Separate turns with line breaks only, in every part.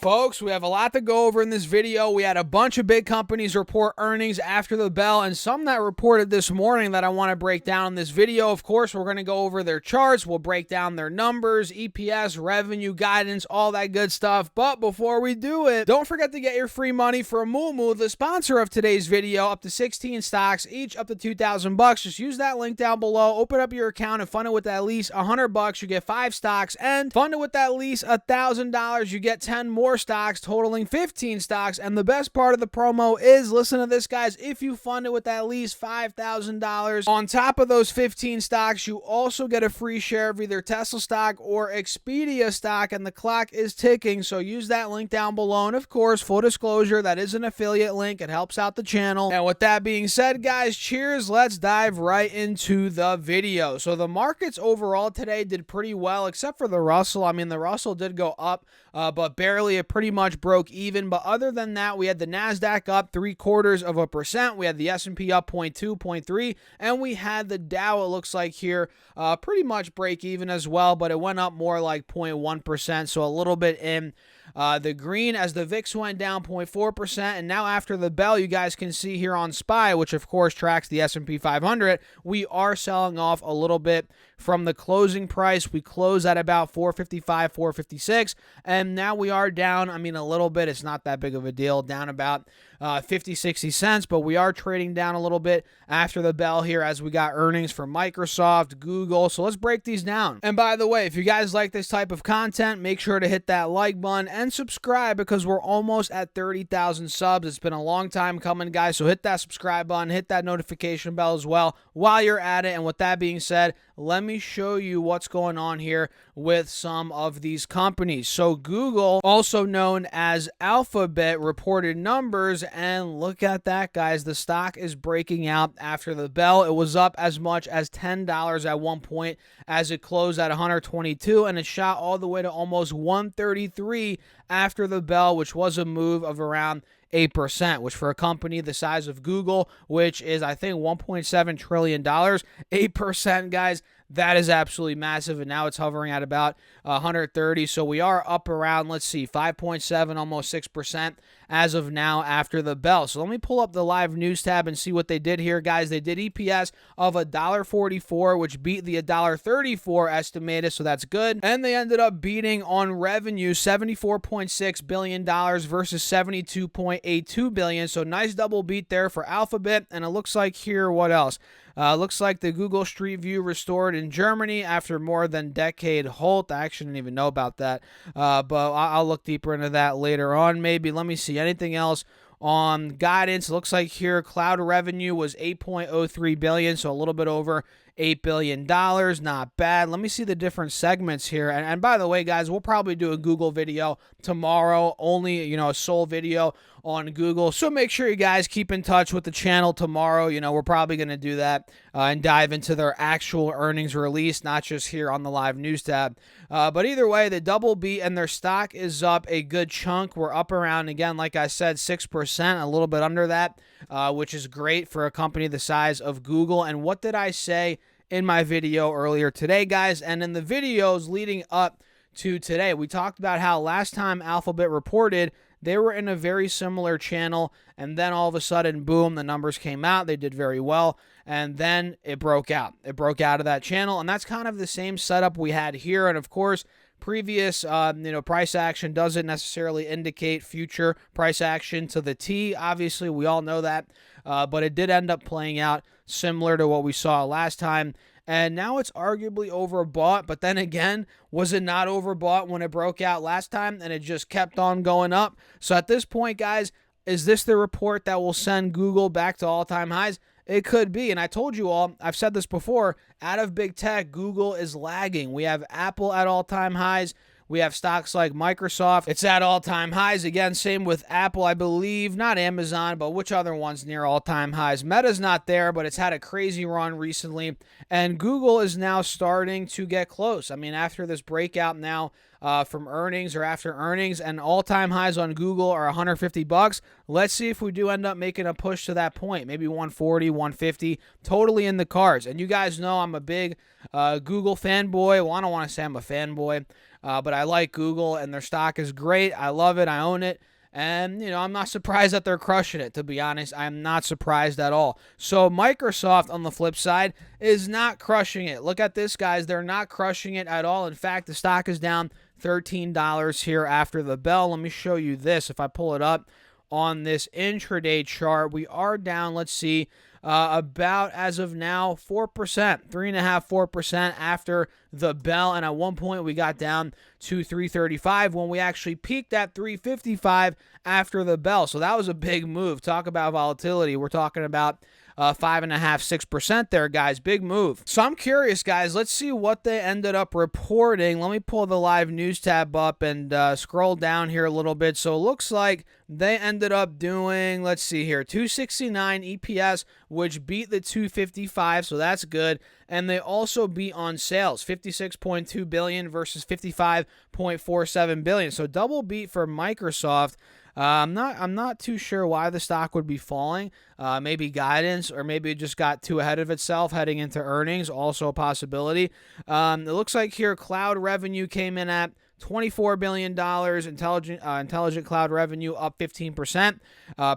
Folks, we have a lot to go over in this video. We had a bunch of big companies report earnings after the bell and some that reported this morning that I want to break down in this video. Of course, we're going to go over their charts. We'll break down their numbers, EPS, revenue, guidance, all that good stuff. But before we do it, don't forget to get your free money from Moomoo, the sponsor of today's video. Up to 16 stocks, each up to $2,000. Just use that link down below. Open up your account and fund it with at least $100. You get 5 stocks, and fund it with at least $1,000. You get 10 more stocks, totaling 15 stocks. And the best part of the promo is, listen to this, guys, if you fund it with at least $5,000 on top of those 15 stocks, you also get a free share of either Tesla stock or Expedia stock, and the clock is ticking. So use that link down below. And of course, full disclosure, that is an affiliate link. It helps out the channel. And with that being said, guys, cheers. Let's dive right into the video. So the markets overall today did pretty well, except for the Russell. I mean, the Russell did go up, but barely. It pretty much broke even. But other than that, we had the NASDAQ up 0.75%. We had the S&P up 0.2, 0.3, and we had the Dow, it looks like here, pretty much break even as well, but it went up more like 0.1%, so a little bit in the green as the VIX went down 0.4%. And now after the bell, you guys can see here on SPY, which of course tracks the S&P 500, we are selling off a little bit from the closing price. We close at about 455, 456, and now we are down, I mean, a little bit. It's not that big of a deal, down about 50, 60 cents, but we are trading down a little bit after the bell here as we got earnings from Microsoft, Google. So let's break these down. And by the way, if you guys like this type of content, make sure to hit that like button and subscribe, because we're almost at 30,000 subs. It's been a long time coming, guys. So hit that subscribe button, hit that notification bell as well while you're at it. And with that being said, let me show you what's going on here with some of these companies. So Google, also known as Alphabet, reported numbers, and look at that, guys. The stock is breaking out after the bell. It was up as much as $10 at one point as it closed at 122, and it shot all the way to almost 133 after the bell, which was a move of around 8%, which for a company the size of Google, which is, I think, $1.7 trillion, 8%, guys, that is absolutely massive. And now it's hovering at about 130. So we are up around, let's see, 5.7, almost 6% as of now after the bell. So let me pull up the live news tab and see what they did here, guys. They did EPS of $1.44, which beat the $1.34 estimated, so that's good. And they ended up beating on revenue, $74.6 billion versus $72.82 billion. So nice double beat there for Alphabet. And it looks like here, what else? Looks like the Google Street View restored in Germany after more than decade halt. I actually didn't even know about that, but I'll look deeper into that later on. Maybe. Let me see anything else on guidance. It looks like here cloud revenue was $8.03 billion, so a little bit over $8 billion. Not bad. Let me see the different segments here. And by the way, guys, we'll probably do a Google video tomorrow, only, a sole video on Google. So make sure you guys keep in touch with the channel tomorrow. We're probably going to do that and dive into their actual earnings release, not just here on the live news tab. But either way, the double beat and their stock is up a good chunk. We're up around, again, like I said, 6%, a little bit under that, which is great for a company the size of Google. And what did I say in my video earlier today, guys? And in the videos leading up to today, we talked about how last time Alphabet reported, they were in a very similar channel, and then all of a sudden, boom, the numbers came out. They did very well, and then it broke out. It broke out of that channel, and that's kind of the same setup we had here. And of course, previous price action doesn't necessarily indicate future price action to the T. Obviously, we all know that, but it did end up playing out similar to what we saw last time. And now it's arguably overbought, but then again, was it not overbought when it broke out last time and it just kept on going up? So at this point, guys, is this the report that will send Google back to all-time highs? It could be. And I told you all, I've said this before, out of big tech, Google is lagging. We have Apple at all-time highs. We have stocks like Microsoft. It's at all-time highs. Again, same with Apple, I believe. Not Amazon, but which other one's near all-time highs? Meta's not there, but it's had a crazy run recently. And Google is now starting to get close. I mean, after this breakout now from earnings or after earnings, and all-time highs on Google are $150. Let's see if we do end up making a push to that point, maybe 140, 150, totally in the cards. And you guys know I'm a big Google fanboy. Well, I don't want to say I'm a fanboy, but I like Google, and their stock is great. I love it. I own it. And, I'm not surprised that they're crushing it, to be honest. I'm not surprised at all. So Microsoft, on the flip side, is not crushing it. Look at this, guys. They're not crushing it at all. In fact, the stock is down $13 here after the bell. Let me show you this. If I pull it up on this intraday chart, we are down, let's see, about, as of now, 4%, 3.5%, 4% after the bell. And at one point, we got down to 335 when we actually peaked at 355 after the bell. So that was a big move. Talk about volatility. We're talking about 5.5%, 6% there, guys. Big move. So I'm curious, guys. Let's see what they ended up reporting. Let me pull the live news tab up and scroll down here a little bit. So it looks like they ended up doing, let's see here, 269 EPS, which beat the 255, so that's good. And they also beat on sales, 56.2 billion versus 55.47 billion. So double beat for Microsoft. I'm not too sure why the stock would be falling. Maybe guidance, or maybe it just got too ahead of itself heading into earnings. Also a possibility. It looks like here cloud revenue came in at $24 billion, intelligent cloud revenue up 15%.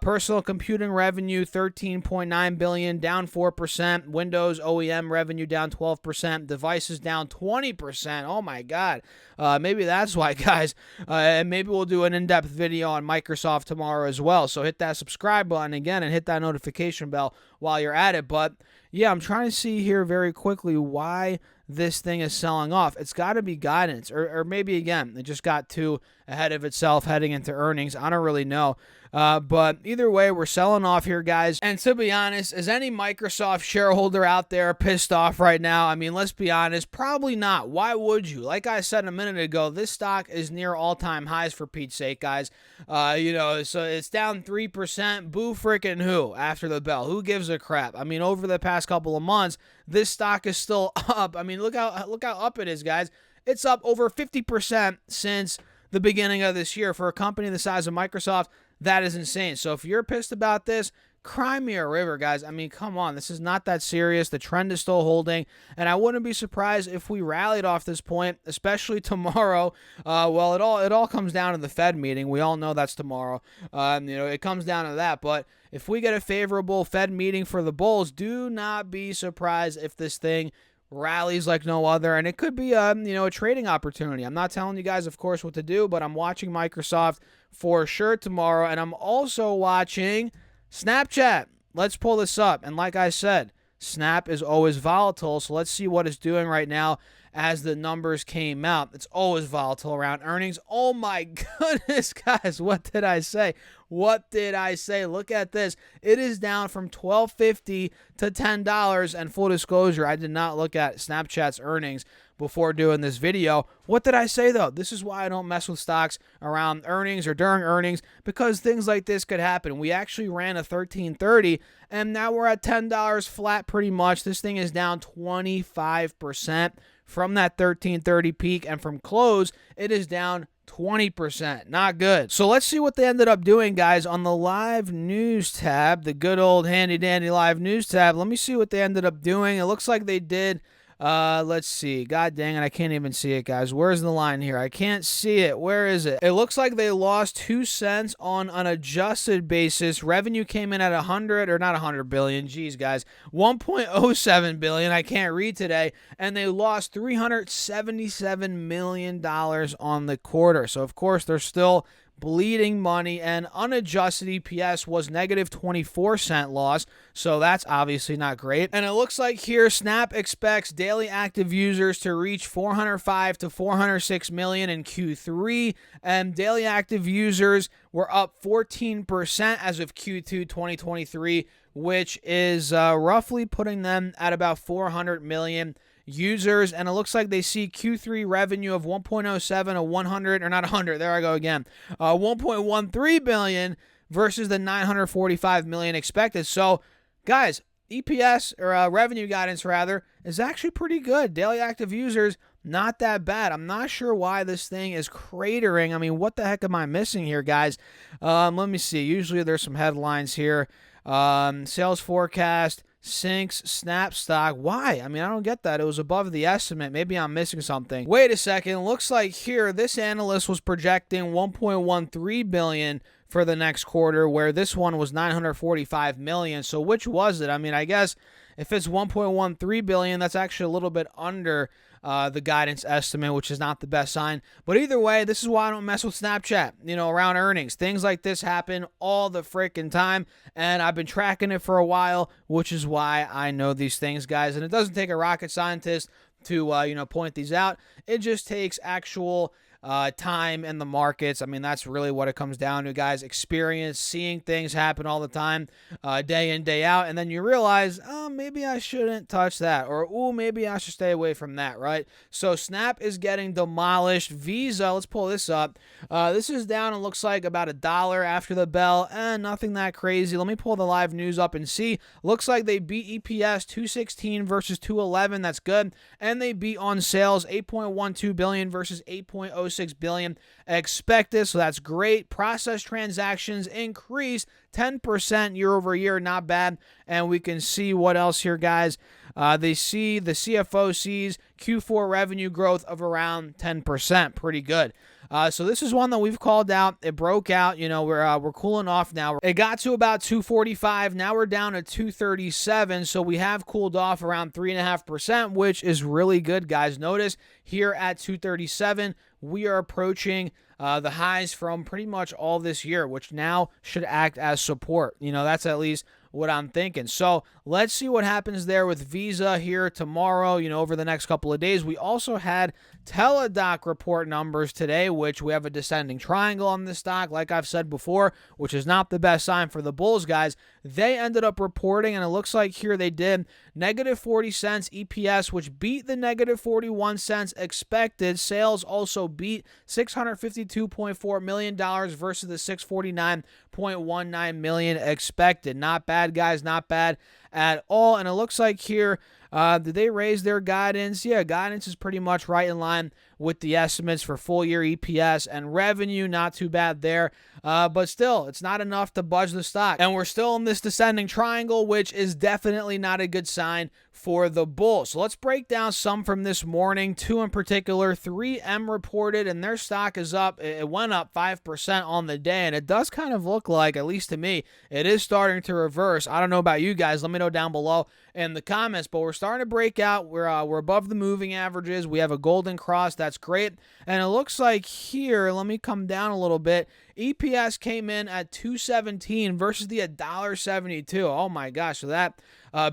Personal computing revenue, $13.9 billion, down 4%. Windows OEM revenue down 12%. Devices down 20%. Oh my God. Maybe that's why, guys. And maybe we'll do an in-depth video on Microsoft tomorrow as well. So hit that subscribe button again and hit that notification bell while you're at it. But yeah, I'm trying to see here very quickly why this thing is selling off. It's got to be guidance, or maybe, again, it just got too ahead of itself heading into earnings. I don't really know. But either way, we're selling off here, guys. And to be honest, is any Microsoft shareholder out there pissed off right now? I mean, let's be honest, probably not. Why would you? Like I said a minute ago, this stock is near all-time highs, for Pete's sake, guys. So it's down 3%. Boo freaking who after the bell? Who gives a crap? I mean, over the past couple of months, this stock is still up. I mean, look how up it is, guys. It's up over 50% since the beginning of this year. For a company the size of Microsoft, that is insane. So if you're pissed about this, cry me a river, guys. I mean, come on. This is not that serious. The trend is still holding, and I wouldn't be surprised if we rallied off this point, especially tomorrow. Well, it all comes down to the Fed meeting. We all know that's tomorrow. It comes down to that. But if we get a favorable Fed meeting for the bulls, do not be surprised if this thing rallies like no other, and it could be a trading opportunity. I'm not telling you guys, of course, what to do, but I'm watching Microsoft for sure tomorrow, and I'm also watching Snapchat. Let's pull this up, and like I said, Snap is always volatile, so let's see what it's doing right now as the numbers came out. It's always volatile around earnings. Oh my goodness, guys, what did I say? What did I say? Look at this. It is down from $12.50 to $10. And full disclosure, I did not look at Snapchat's earnings before doing this video. What did I say, though? This is why I don't mess with stocks around earnings or during earnings, because things like this could happen. We actually ran a $13.30, and now we're at $10 flat pretty much. This thing is down 25% from that $13.30 peak, and from close, it is down 20%. Not good. So let's see what they ended up doing, guys, on the live news tab, the good old handy dandy live news tab. Let me see what they ended up doing. It looks like they did. Let's see. God dang it, I can't even see it, guys. Where's the line here? I can't see it. Where is it? It looks like they lost 2 cents on an adjusted basis. Revenue came in at 100 billion. Geez, guys. 1.07 billion. I can't read today. And they lost $377 million on the quarter. So, of course, they're still bleeding money, and unadjusted EPS was negative 24-cent loss, so that's obviously not great. And it looks like here Snap expects daily active users to reach 405 to 406 million in Q3, and daily active users were up 14% as of Q2 2023, which is roughly putting them at about 400 million users. And it looks like they see Q3 revenue of 1.07 to 100, or not 100, there I go again, 1.13 billion versus the 945 million expected. So guys, EPS, or revenue guidance rather, is actually pretty good. Daily active users not that bad. I'm not sure why this thing is cratering. I mean, what the heck am I missing here, guys? Let me see. Usually there's some headlines here. Sales forecast sinks Snap stock. Why? I mean, I don't get that. It was above the estimate. Maybe I'm missing something. Wait a second. Looks like here this analyst was projecting 1.13 billion for the next quarter, where this one was 945 million. So which was it? I mean, I guess if it's 1.13 billion, that's actually a little bit under the guidance estimate, which is not the best sign. But either way, this is why I don't mess with Snapchat, around earnings. Things like this happen all the freaking time, and I've been tracking it for a while, which is why I know these things, guys. And it doesn't take a rocket scientist to, point these out. It just takes actual time in the markets. I mean, that's really what it comes down to, guys. Experience, seeing things happen all the time, day in, day out, and then you realize, oh, maybe I shouldn't touch that, or, oh, maybe I should stay away from that, right? So Snap is getting demolished. Visa, let's pull this up. This is down, it looks like, about $1 after the bell, and nothing that crazy. Let me pull the live news up and see. Looks like they beat EPS 216 versus 211. That's good. And they beat on sales 8.12 billion versus 8.06 billion expected, so that's great. Processed transactions increased 10% year over year, not bad. And we can see what else here, guys. The CFO sees Q4 revenue growth of around 10%, pretty good. So this is one that we've called out. It broke out. We're cooling off now. It got to about 245. Now we're down to 237. So we have cooled off around 3.5%, which is really good, guys. Notice here at 237, we are approaching the highs from pretty much all this year, which now should act as support. That's at least what I'm thinking. So let's see what happens there with Visa here tomorrow, over the next couple of days. We also had Teledoc report numbers today, which we have a descending triangle on this stock, like I've said before, which is not the best sign for the bulls, guys. They ended up reporting, and it looks like here they did negative 40 cents EPS, which beat the negative 41 cents expected. Sales also beat $652.4 million versus the $649.19 million expected. Not bad, guys, not bad at all. And it looks like here, did they raise their guidance? Yeah, guidance is pretty much right in line with the estimates for full year EPS and revenue. Not too bad there. But still, it's not enough to budge the stock. And we're still in this descending triangle, which is definitely not a good sign for the bulls. So let's break down some from this morning. Two in particular. 3M reported, and their stock is up. It went up 5% on the day, and it does kind of look like, at least to me, it is starting to reverse. I don't know about you guys. Let me know down below in the comments, but we're starting to break out. We're above the moving averages. We have a golden cross. That's great. And it looks like here, let me come down a little bit. EPS came in at $2.17 versus the $1.72. Oh my gosh, so that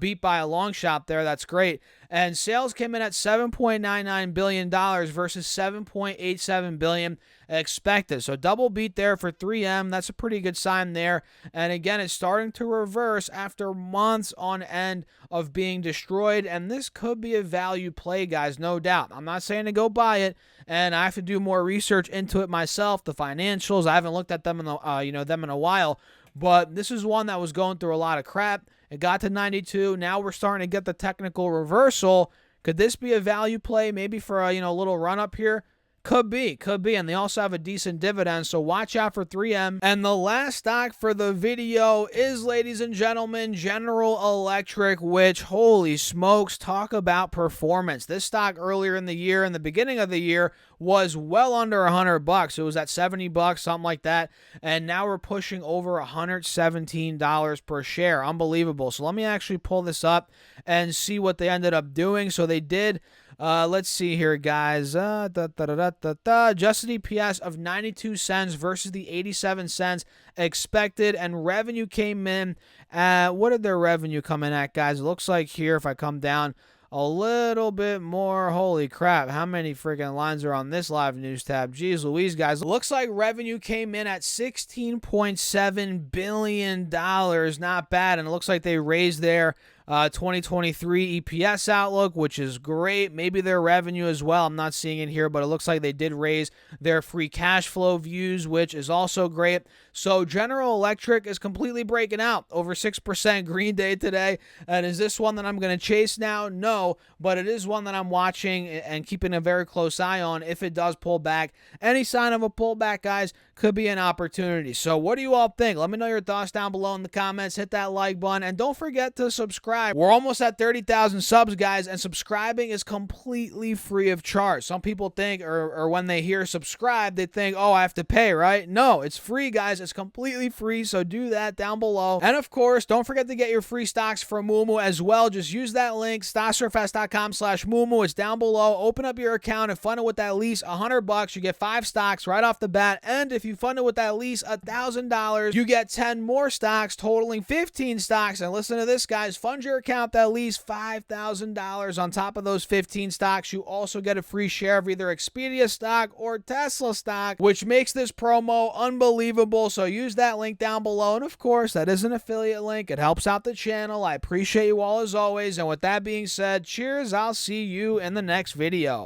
beat by a long shot there. That's great. And sales came in at $7.99 billion versus $7.87 billion expected. So double beat there for 3M. That's a pretty good sign there. And again, it's starting to reverse after months on end of being destroyed. And this could be a value play, guys, no doubt. I'm not saying to go buy it, and I have to do more research into it myself. The financials, I haven't looked at them in a while. But this is one that was going through a lot of crap. It got to 92. Now we're starting to get the technical reversal. Could this be a value play maybe for a little run up here? Could be. And they also have a decent dividend, so watch out for 3M. And the last stock for the video is, ladies and gentlemen, General Electric, which, holy smokes, talk about performance. This stock earlier in the year, in the beginning of the year, was well under $100. It was at $70, something like that. And now we're pushing over $117 per share. Unbelievable. So let me actually pull this up and see what they ended up doing. So they did... let's see here, guys. Adjusted EPS of 92 cents versus the 87 cents expected, and revenue came in at, what did their revenue come in at, guys? It looks like here, if I come down a little bit more, holy crap, how many freaking lines are on this live news tab? Jeez Louise, guys. It looks like revenue came in at $16.7 billion. Not bad, and it looks like they raised their 2023 EPS outlook, which is great. Maybe their revenue as well. I'm not seeing it here, but it looks like they did raise their free cash flow views, which is also great. So General Electric is completely breaking out, over 6% green day today. And is this one that I'm going to chase now? No, but it is one that I'm watching and keeping a very close eye on if it does pull back. Any sign of a pullback, guys, could be an opportunity. So what do you all think? Let me know your thoughts down below in the comments. Hit that like button and don't forget to subscribe. We're almost at 30,000 subs, guys, and subscribing is completely free of charge. Some people think, or when they hear subscribe, they think, oh, I have to pay, right? No, it's free, guys. It's completely free, so do that down below. And of course, don't forget to get your free stocks from Moomoo as well. Just use that link, stocksurfast.com/Moomoo. It's down below. Open up your account and fund it with at least $100. You get 5 stocks right off the bat, and if you fund it with at least $1,000, you get 10 more stocks, totaling 15 stocks. And listen to this, guys. Fund your account with at least $5,000 on top of those 15 stocks. You also get a free share of either Expedia stock or Tesla stock, which makes this promo unbelievable. So use that link down below. And of course, that is an affiliate link. It helps out the channel. I appreciate you all as always. And with that being said, cheers. I'll see you in the next video.